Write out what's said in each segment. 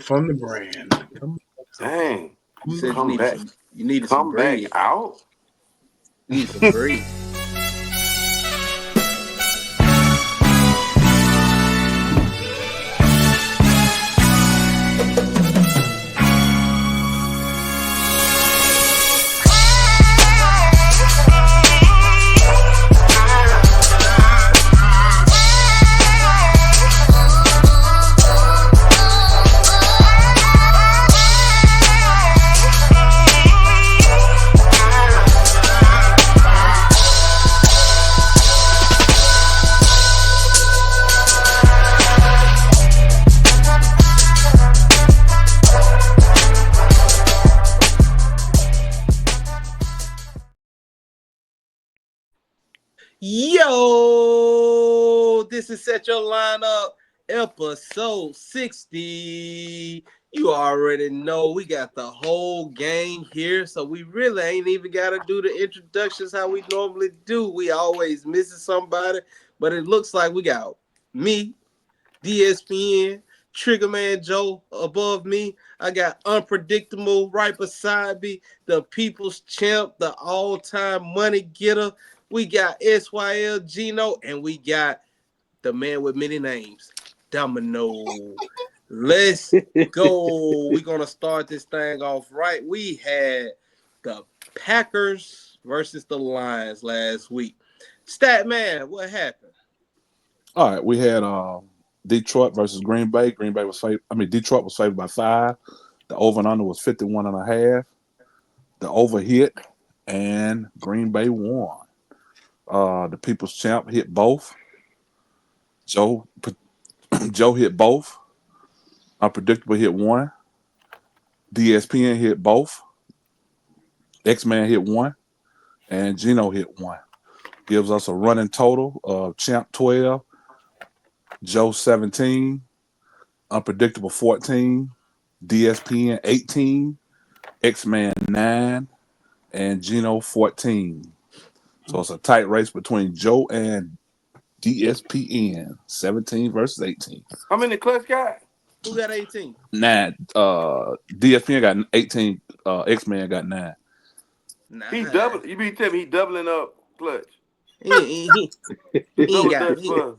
from the brand. Dang. You said Come back. you needed some Come back bread. out? You needed some bread. Yo, this is Set Your Lineup, episode 60. You already know we got the whole gang here, so we really ain't even got to do the introductions how we normally do. We always missing somebody, but it looks like we got me, DSPN, Triggerman Joe above me. I got Unpredictable right beside me, the people's champ, the all-time money getter. We got SYL Gino, and we got the man with many names, Domino. Let's go. We're going to start this thing off right. We had the Packers versus the Lions last week. Stat man, what happened? All right, we had Detroit versus Green Bay. Green Bay was favored. I mean, Detroit was favored by 5. The over and under was 51.5. The over hit, and Green Bay won. The People's Champ hit both. Joe Joe hit both. Unpredictable hit 1. DSPN hit both. X-Man hit 1. And Gino hit 1. Gives us a running total of Champ 12, Joe 17, Unpredictable 14, DSPN 18, X-Man 9, and Gino 14. So it's a tight race between Joe and DSPN, 17 versus 18. How many clutch got? Who got 18? 9. DSPN got 18. X-Man got 9. He Nah. double. You be telling me he doubling up clutch. He Double got Dutch plus.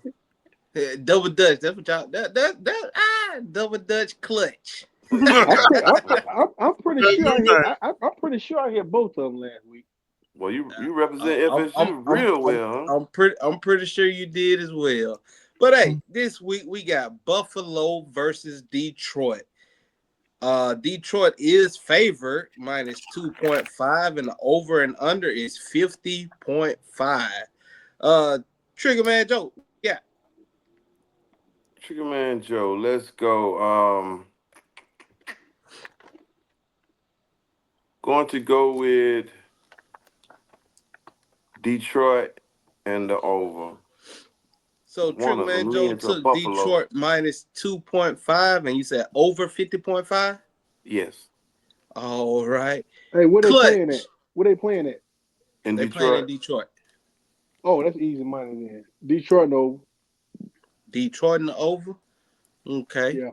double Dutch. That's what y'all. Double Dutch clutch. I'm pretty sure. I'm pretty sure I hit both of them last week. Well, you represent FSU real well, huh? I'm pretty sure you did as well. But hey, this week we got Buffalo versus Detroit. Detroit is favored minus 2.5, and the over and under is 50.5. Triggerman Joe, yeah. Triggerman Joe, let's go. Going to go with Detroit and the over. So Triggerman Joe took Detroit minus 2.5, and you said over 50.5? Yes. All right. Hey, where they playing at? Where they playing at? They playing in Detroit. Oh, that's easy money then. Detroit over. Detroit and the over? Okay. Yeah.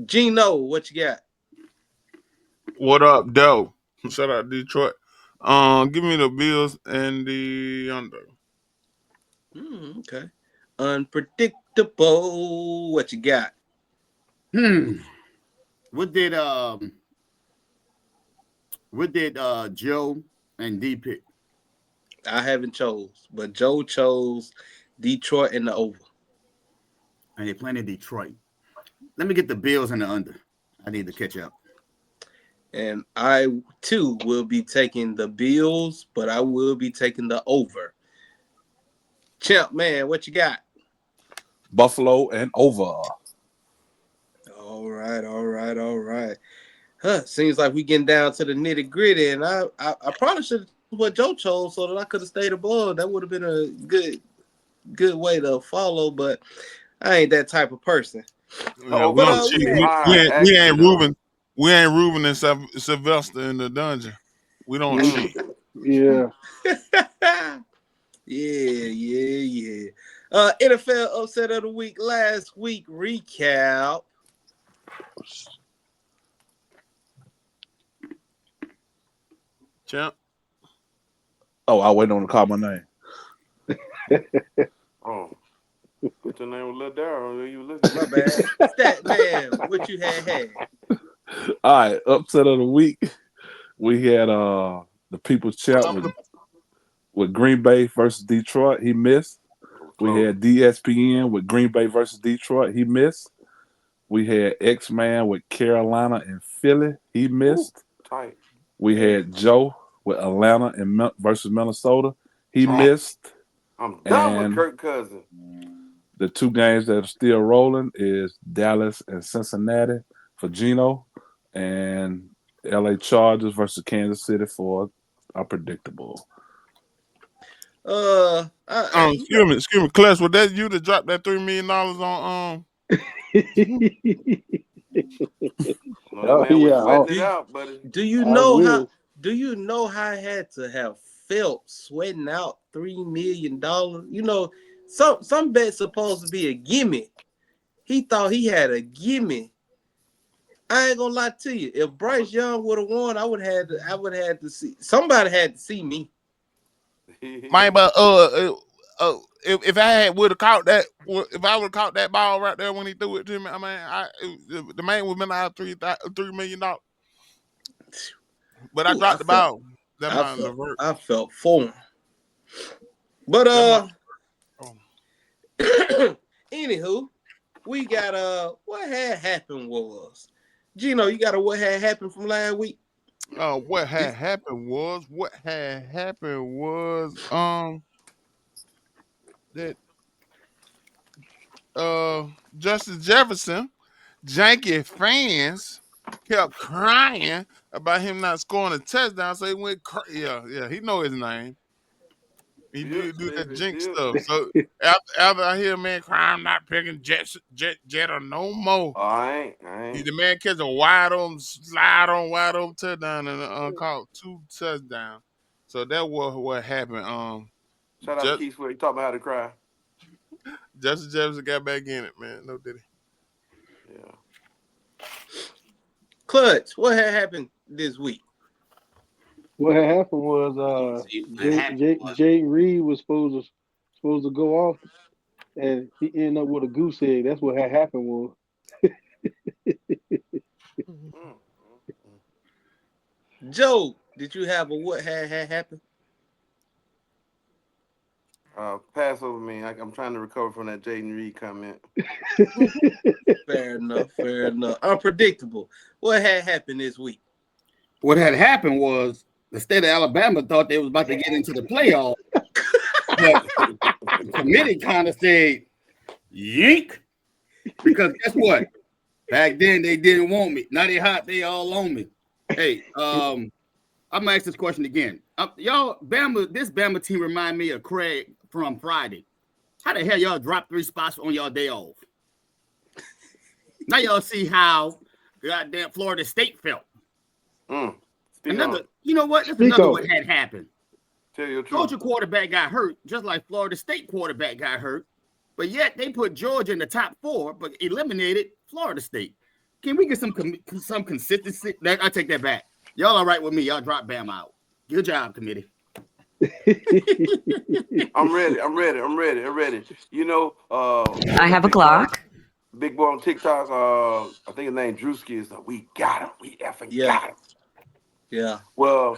Gino, what you got? What up, Doe? Shout out Detroit. Give me the Bills and the under. Okay. Unpredictable. What you got? What did Joe and D pick? I haven't chose, but Joe chose Detroit and the over. And they playing in Detroit. Let me get the Bills and the under. I need to catch up. And I too will be taking the Bills, but I will be taking the over. Champ, man, what you got? Buffalo and over. All right. Seems like we getting down to the nitty gritty, and I probably should have what Joe chose so that I could have stayed above. That would have been a good way to follow, but I ain't that type of person. Yeah, we ain't Ruben. We ain't Ruben and Sylvester in the dungeon. We don't cheat. Yeah. Yeah. NFL upset of the week last week recap. Champ. Oh, I waiting on to call my name. Oh. What's your name was Lil Darryl? You looking? My bad. Stat man, what you had? All right, upset of the week. We had the People's Champ with Green Bay versus Detroit. He missed. We had DSPN with Green Bay versus Detroit. He missed. We had X-Man with Carolina and Philly. He missed. Tight. We had Joe with Atlanta and versus Minnesota. He missed. I'm done with Kirk Cousins. The two games that are still rolling is Dallas and Cincinnati for Geno, and LA Chargers versus Kansas City for Unpredictable. Excuse me, Clutch. Was that you that dropped that $3 million on Do you know how? Do you know how I had to have felt sweating out $3 million? You know, some bets supposed to be a gimme. He thought he had a gimme. I ain't gonna lie to you. If Bryce Young would have won, I would have to see. Somebody had to see me. Man, but if I would have caught that, if I would have caught that ball right there when he threw it to me, I mean, the man would have been out $3 million. But I dropped the ball. I felt for him. But anywho, we got what had happened was, Gino, you got a what had happened from last week? What had happened was that Justin Jefferson, janky fans kept crying about him not scoring a touchdown, so he went yeah, he know his name. He do that jinx stuff. So after I hear a man cry, I'm not picking Jetta no more. Oh, I ain't. The man catch a wide open touchdown and caught 2 touchdowns. So that was what happened. Shout out to Keith Sweat. He taught me how to cry. Justin Jefferson got back in it, man. No did he? Yeah. Clutch, what had happened this week? What had happened was Jay Reed was supposed to go off, and he ended up with a goose egg. That's what had happened was. Joe, did you have a what had happened? Pass over me. I'm trying to recover from that Jaden Reed comment. Fair enough. Unpredictable. What had happened this week? What had happened was the state of Alabama thought they was about to get into the playoff. But the committee kind of said, "Yeek," because guess what? Back then they didn't want me. Now they hot. They all on me. Hey, I'm gonna ask this question again. Y'all, this Bama team remind me of Craig from Friday. How the hell y'all drop 3 spots on y'all day off? Now y'all see how goddamn Florida State felt. You know what? That's another what had happened. Tell you the truth. Georgia quarterback got hurt, just like Florida State quarterback got hurt. But yet they put Georgia in the top 4, but eliminated Florida State. Can we get some consistency? I take that back. Y'all all right with me? Y'all drop Bama out. Good job, committee. I'm ready. You know, I have a Glock. Big boy on TikTok. I think his name Drewski is. We got him. We effing got him. Yeah. Well,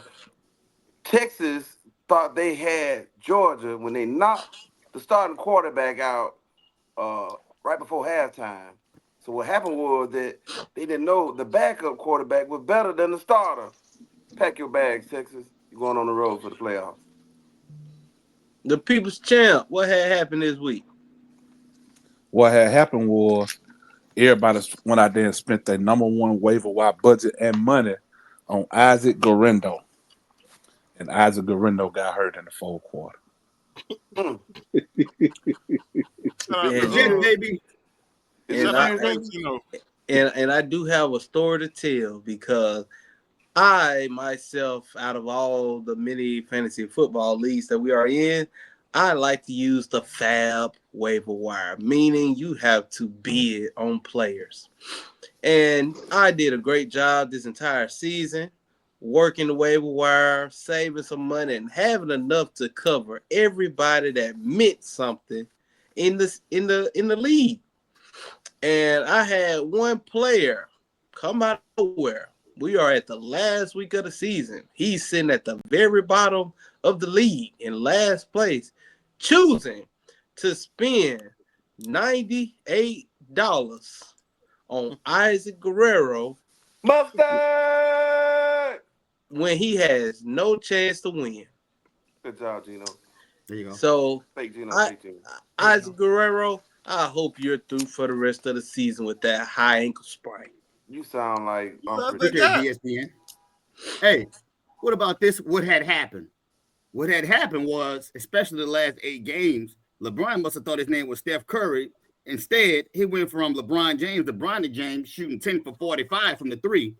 Texas thought they had Georgia when they knocked the starting quarterback out right before halftime. So what happened was that they didn't know the backup quarterback was better than the starter. Pack your bags, Texas. You're going on the road for the playoffs. The People's Champ, what had happened this week? What had happened was everybody went out there and spent their number 1 waiver wire budget and money on Isaac Guerendo. And Isaac Guerendo got hurt in the 4th quarter. Baby. And I do have a story to tell because I myself, out of all the many fantasy football leagues that we are in, I like to use the FAB waiver wire, meaning you have to bid on players. And I did a great job this entire season working the waiver wire, saving some money, and having enough to cover everybody that meant something in the league. And I had one player come out of nowhere. We are at the last week of the season. He's sitting at the very bottom of the league in last place, choosing to spend $98 on Isaac Guerrero Mustard. when he has no chance to win. Good job, Gino. There you go. So, Fake Gino. Isaac Guerrero, I hope you're through for the rest of the season with that high ankle sprain. You sound like ESPN. Hey, what about this? What had happened? What had happened was, especially the last 8 games, LeBron must have thought his name was Steph Curry. Instead, he went from LeBron James to Bronny James, shooting 10 for 45 from the 3.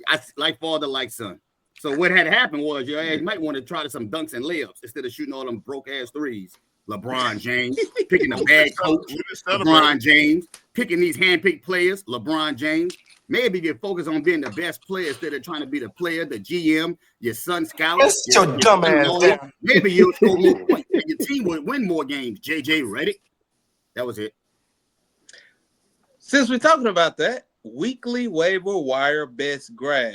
I like father, like son. So what had happened was your ass might want to try some dunks and layups instead of shooting all them broke ass threes. LeBron James picking a bad coach. LeBron James picking these handpicked players. LeBron James. Maybe you focus on being the best player instead of trying to be the player, the GM, your son scout. Your dumb ass down. Maybe you'll score more points and your team would win more games. JJ Redick. That was it. Since we're talking about that, weekly waiver wire best grab.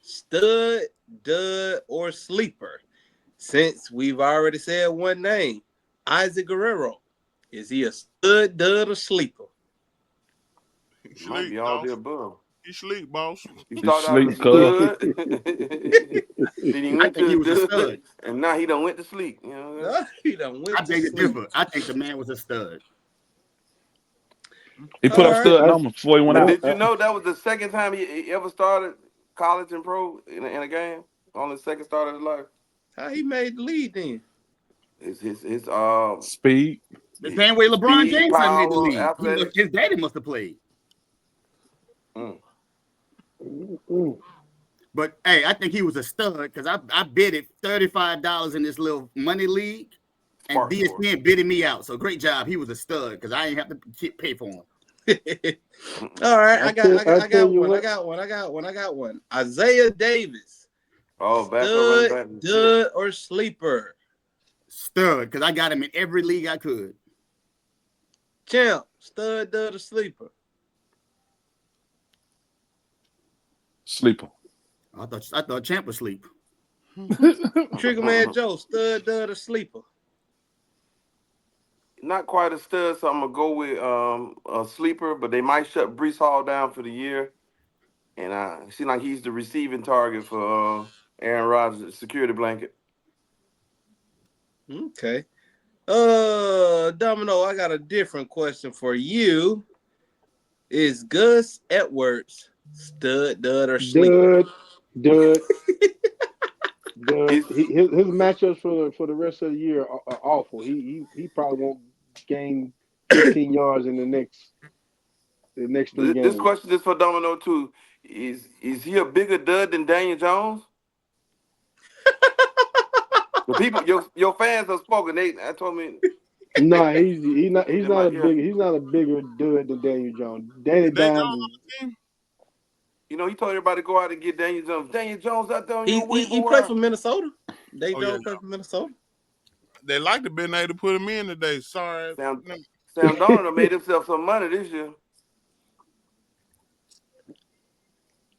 Stud, dud, or sleeper. Since we've already said one name, Isaac Guerrero. Is he a stud, dud, or sleeper? Might be all the above. He sleep, boss. He started out as a stud. Then he went to the stud. And now he done went to sleep. You know? He done went I think it's different. I think the man was a stud. He put up stud numbers before he went out. Did you know that was the second time he ever started college and pro in a game? On his second start of his life. How he made the lead then? His speed. The same way LeBron James made the lead. His daddy must have played. But hey, I think he was a stud because I bid it $35 in this little money league, and ESPN bidding me out. So great job. He was a stud because I ain't have to pay for him. All right, I got one. Isaiah Davis. Oh, stud, dud, or sleeper? Stud, because I got him in every league I could. Champ, stud, dud, or sleeper? Sleeper. I thought Champ was sleep. Trigger Man Joe, stud, dud, or sleeper? Not quite a stud, so I'm gonna go with a sleeper, but they might shut Breece Hall down for the year. And it seems like he's the receiving target for Aaron Rodgers' security blanket. Okay. Domino, I got a different question for you. Is Gus Edwards stud, dud, or sleeper? Dud. His matchups for the rest of the year are awful. He probably won't gain 15 yards in the next 3 games. This question is for Domino too. Is he a bigger dud than Daniel Jones? The people, your fans have spoken. They told me. Nah, he's not a bigger dud than Daniel Jones. Danny Dimes. You know, he told everybody to go out and get Daniel Jones. Daniel Jones out there on your waiver He played for Minnesota. Daniel Jones played for Minnesota. They like to been able to put him in today. Sorry. Sam Darnold made himself some money this year.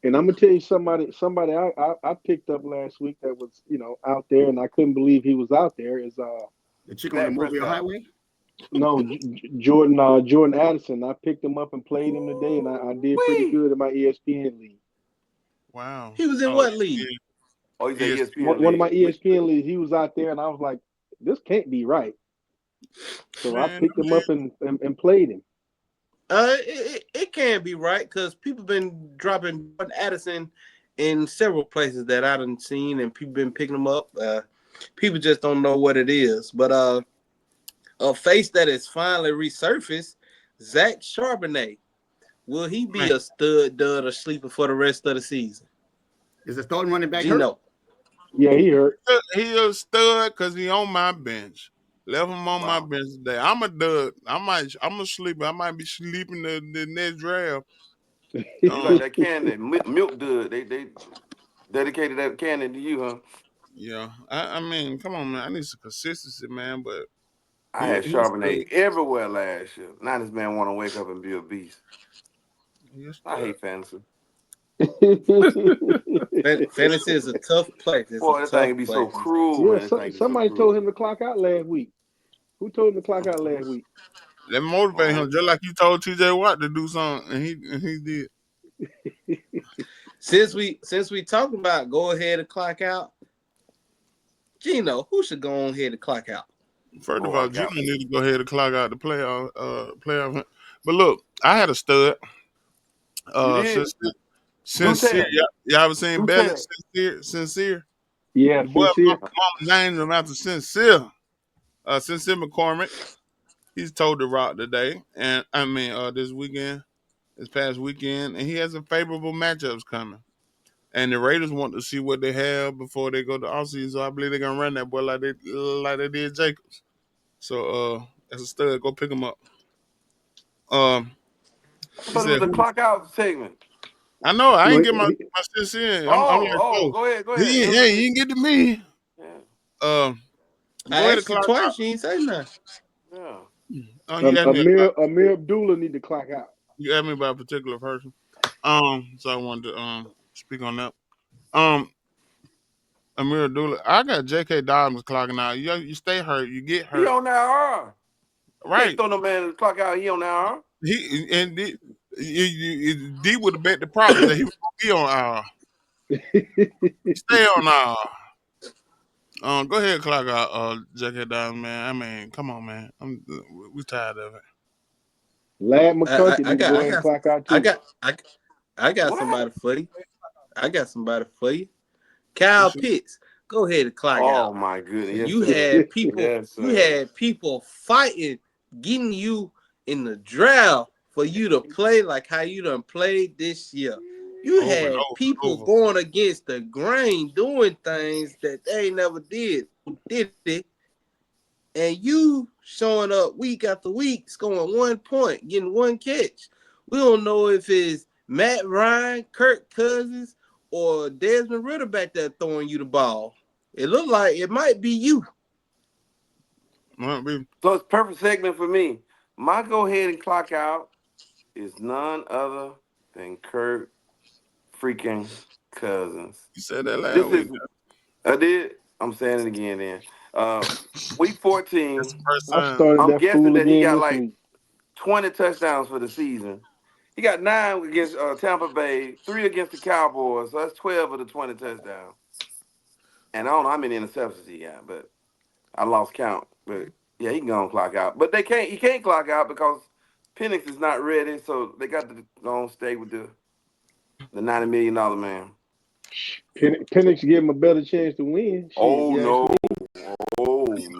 And I'm gonna tell you somebody I picked up last week that was out there, and I couldn't believe he was out there. Is the chick on the Mobile Highway? No, Jordan Addison. I picked him up and played him today, and I did pretty good in my ESPN league. Wow. He was in what league? Oh, he's in ESPN. One of my ESPN leagues. He was out there, and I was like, this can't be right. So I picked him up and played him. It can be right because people been dropping Addison in several places that I done seen, and people been picking them up. People just don't know what it is. But a face that is finally resurfaced, Zach Charbonnet. Will he be a stud, dud, or sleeper for the rest of the season? Is the starting running back hurt? Yeah, he hurt. He a stud because he on my bench. Left him on my bench today. I'm a dud. I'm a sleeper. I might be sleeping the next draft. Like that candy milk dud. They dedicated that cannon to you, huh? Yeah, I mean, come on, man. I need some consistency, man. But I had he's Charbonnet everywhere last year. Now this man want to wake up and be a beast. I hate fantasy. Fantasy is a tough place. It's Boy, a that thing tough be so place. cruel, Yeah, man. That thing be so somebody cruel. told him to clock out last week. Who told him to clock out last week? That motivate him, just like you told TJ Watt to do something, and he did. Since we talking about go ahead and clock out, Gino, who should go on ahead and clock out? First of Go all, on, Gino Captain. need to go ahead and clock out the playoff. But look, I had a stud. You did? Sincere. Y'all ever seen Do Belly? tell. Sincere. Yeah, The boy sincere. mama named him after Sincere. Sincere McCormick. He's told the rock today, and I mean this past weekend, and he has some favorable matchups coming. And the Raiders want to see what they have before they go to offseason. So I believe they're gonna run that boy like they did Jacobs. So as a stud, go pick him up. I He thought it was said, the clock out segment. I know I ain't Well, get my Sincere in. I'm like, Go ahead. he can get to me. Yeah. Go I ahead and asked you clock twice. out. You ain't say nothing. Yeah. Oh, you asked me. Amir Abdullah need to clock out. You asked me about a particular person. So I wanted to speak on that. Amir Abdullah, I got J.K. Dobbins clocking out. You stay hurt, you get He hurt. on that R. Can't Right. throw no man the clock out. He on that R. D would have bet the props that he was gonna be on stay on go ahead and clock out J.K. Dobbins, man. I mean, come on, man. We tired of it. Lad McCunkey need to go ahead and clock out too. I got What? somebody for you. I got somebody for you. Kyle Pitts, go ahead and clock out. Oh my goodness. Yes, You sir. had people. Yes, sir. You had people fighting, getting you in the draft for you to play like how you done played this year. You had people going against the grain, doing things that they never did it? And you showing up week after week, scoring 1 point, getting one catch. We don't know if it's Matt Ryan, Kirk Cousins, or Desmond Ritter back there throwing you the ball. It looked like it might be you. So it's perfect segment for me. My go ahead and clock out is none other than Kirk freaking Cousins. You said that last week. I did. I'm saying it again then. Week 14. That's the first I time. started I'm that guessing fool that he again got this like week. 20 touchdowns for the season. He got 9 against Tampa Bay, 3 against the Cowboys. So that's 12 of the 20 touchdowns. And I don't know how many interceptions he got, but I lost count. But yeah, he can go on clock out. But he can't clock out because Penix is not ready, so they got to go on stay with the $90 million man. Penix give him a better chance to win. Shit, Oh no.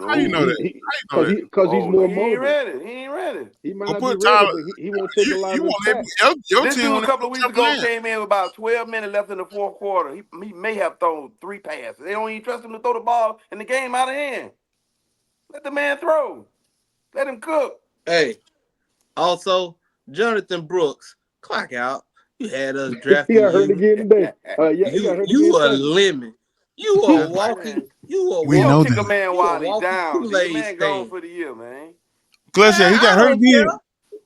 How you know that? Because he's more He mobile. ain't ready. He ain't ready. He might Well, not be put ready, Tyler. but he won't take a lot You of won't sacks. your This team dude won't a couple of weeks let him ago in. came in with about 12 minutes left in the fourth quarter. He may have thrown 3 passes. They don't even trust him to throw the ball in the game out of hand. Let the man throw. Let him cook. Hey, also, Jonathan Brooks, clock out. You had us drafting He got hurt again today. You a lemon. You are walking. You are We You know don't kick that. a man You while a he walking down. The Kool-Aid man gone stand. for the year, man. Clutch said he got hurt again.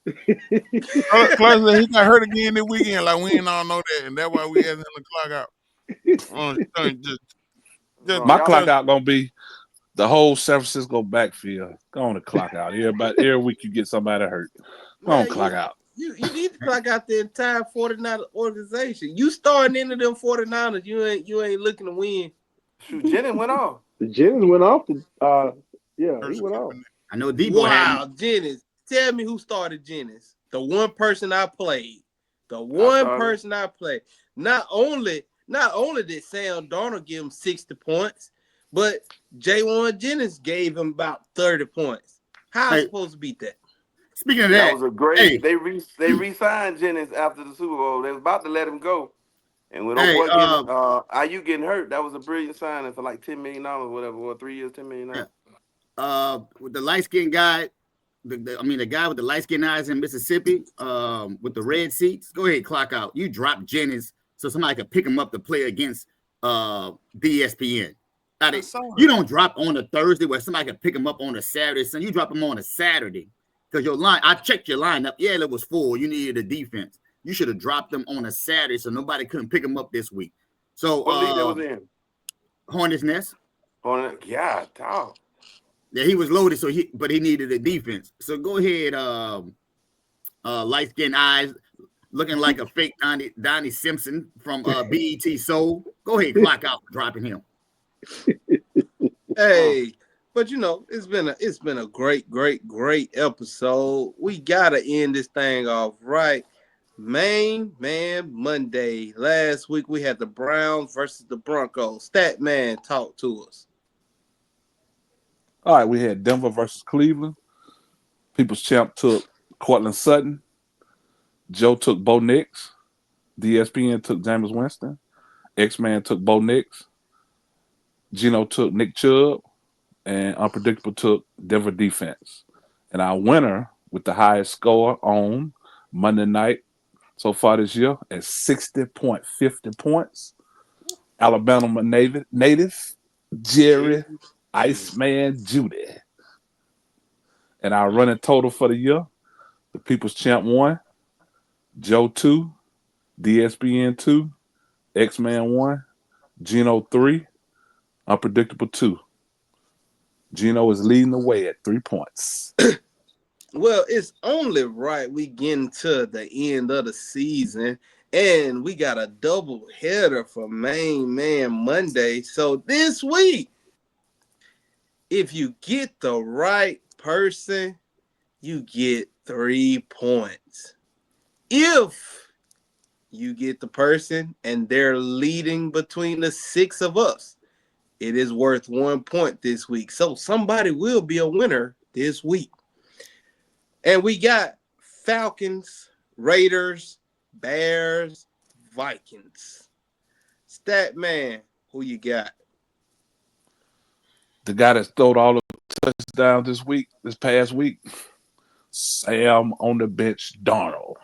Care. Clutch said he got hurt again this weekend. Like we ain't all know that, and that's why we asked him to clock out. My clock out gonna be the whole San Francisco backfield. Go on the clock out. Every week you get somebody hurt. Go on clock out. You need to clock out the entire 49 organization. You starting into them 49ers. You ain't looking to win. Shoot, Jennings went off. Jennings went off. He went off. I know Debo had Jennings. Tell me who started Jennings. The one person I played. Not only did Sam Darnold give him 60 points, but Jaywan Jennings gave him about 30 points. How I supposed to beat that? Speaking of that was a great. They re-signed Jennings after the Super Bowl. They was about to let him go, and with IU getting hurt, that was a brilliant signing for like $10 million, whatever, or 3 years, $10 million. With the light skinned guy, the guy with the light skinned eyes in Mississippi, with the red seats. Go ahead, clock out. You drop Jennings so somebody could pick him up to play against BSPN. I saw You it. don't drop on a Thursday where somebody can pick them up on a Saturday. So you drop them on a Saturday because your line. I checked your lineup. Yeah, it was full. You needed a defense. You should have dropped them on a Saturday so nobody couldn't pick them up this week. So What league that was in? Hornets Nest. Yeah, dog. Yeah, he was loaded, but he needed a defense. So go ahead, light skinned eyes, looking like a fake Donnie Simpson from BET Soul. Go ahead, clock out for dropping him. Hey, but it's been a great episode. We gotta end this thing off right. Main Man Monday. Last week we had the Browns versus the Broncos. Stat Man, talk to us. All right, we had Denver versus Cleveland. People's Champ took Cortland Sutton. Joe took Bo Nix. DSPN took Jameis Winston. X-Man took Bo Nix. Gino took Nick Chubb. And Unpredictable took Denver defense. And our winner with the highest score on Monday night so far this year at 60.50 points. Alabama native Jerry Iceman Judy. And our running total for the year, the People's Champ 1, Joe 2, DSPN 2, X-Man 1, Gino 3, Unpredictable 2. Gino is leading the way at 3 points. Well, it's only right we get into the end of the season, and we got a double header for Main Man Monday. So this week, if you get the right person, you get 3 points. If you get the person and they're leading between the 6 of us, it is worth 1 point this week. So somebody will be a winner this week. And we got Falcons, Raiders, Bears, Vikings. Stat Man, who you got? The guy that stole all the touchdowns this past week, Sam on the bench, Darnold.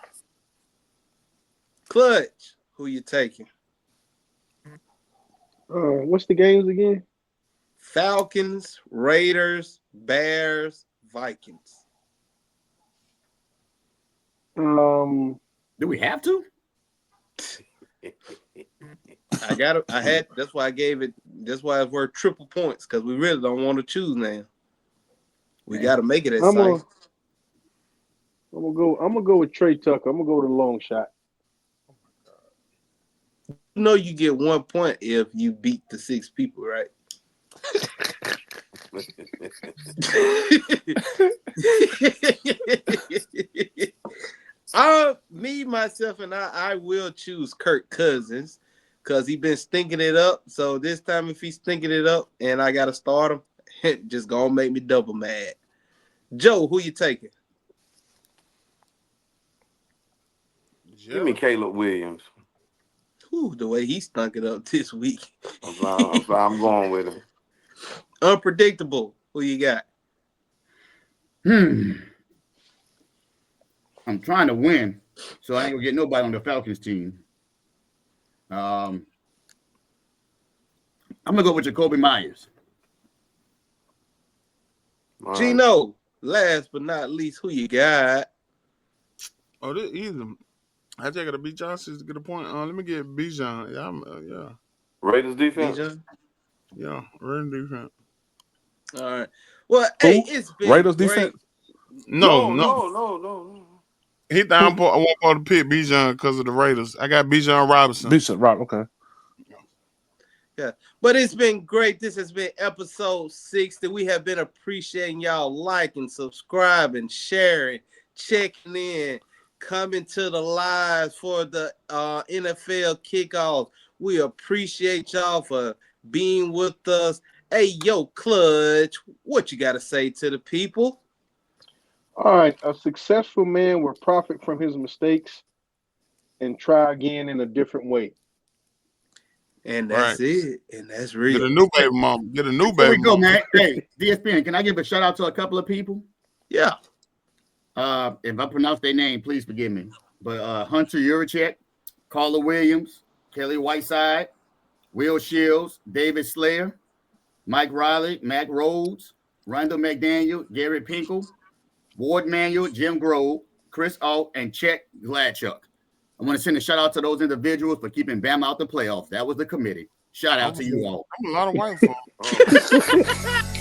Clutch, who you taking? What's the games again? Falcons, Raiders, Bears, Vikings. Do we have to? That's why I gave it. That's why it's worth triple points because we really don't want to choose now. We got to make it exciting. I'm gonna go with Trey Tucker. I'm gonna go with a long shot. You know you get 1 point if you beat the 6 people, right? Me, myself, and I will choose Kirk Cousins because he's been stinking it up. So this time, if he's stinking it up and I got to start him, just gonna make me double mad. Joe, who you taking? Give me Caleb Williams. Ooh, the way he stunk it up this week. I'm going with him. Unpredictable. Who you got? I'm trying to win, so I ain't gonna get nobody on the Falcons team. I'm gonna go with Jacoby Myers. All Gino, last but not least, who you got? Oh, this easy. I just got to beat Johnson to get a point. Let me get Bijan. Yeah. Raiders defense. Bijan? Yeah, Raiders defense. All right. Well, hey, it's been Raiders great. defense? No. He thought I want to pick Bijan because of the Raiders. I got Bijan Robinson. Okay. Yeah, but it's been great. This has been episode 60. We have been appreciating y'all liking, subscribing, sharing, checking in, coming to the lives for the NFL kickoff. We appreciate y'all for being with us. Hey, yo, Clutch, what you got to say to the people? All right, a successful man will profit from his mistakes and try again in a different way. And that's it. And that's real. Get a new baby mama. Here we go, man. Hey, DSPN, can I give a shout out to a couple of people? Yeah. If I pronounce their name, please forgive me. But Hunter Yurachek, Carla Williams, Kelly Whiteside, Will Shields, David Slayer, Mike Riley, Mac Rhodes, Randall McDaniel, Gary Pinkel, Ward Manuel, Jim Grove, Chris Alt, and Chet Gladchuck. I want to send a shout out to those individuals for keeping Bama out the playoffs. That was the committee. Shout out to you all. I'm a lot of white folks.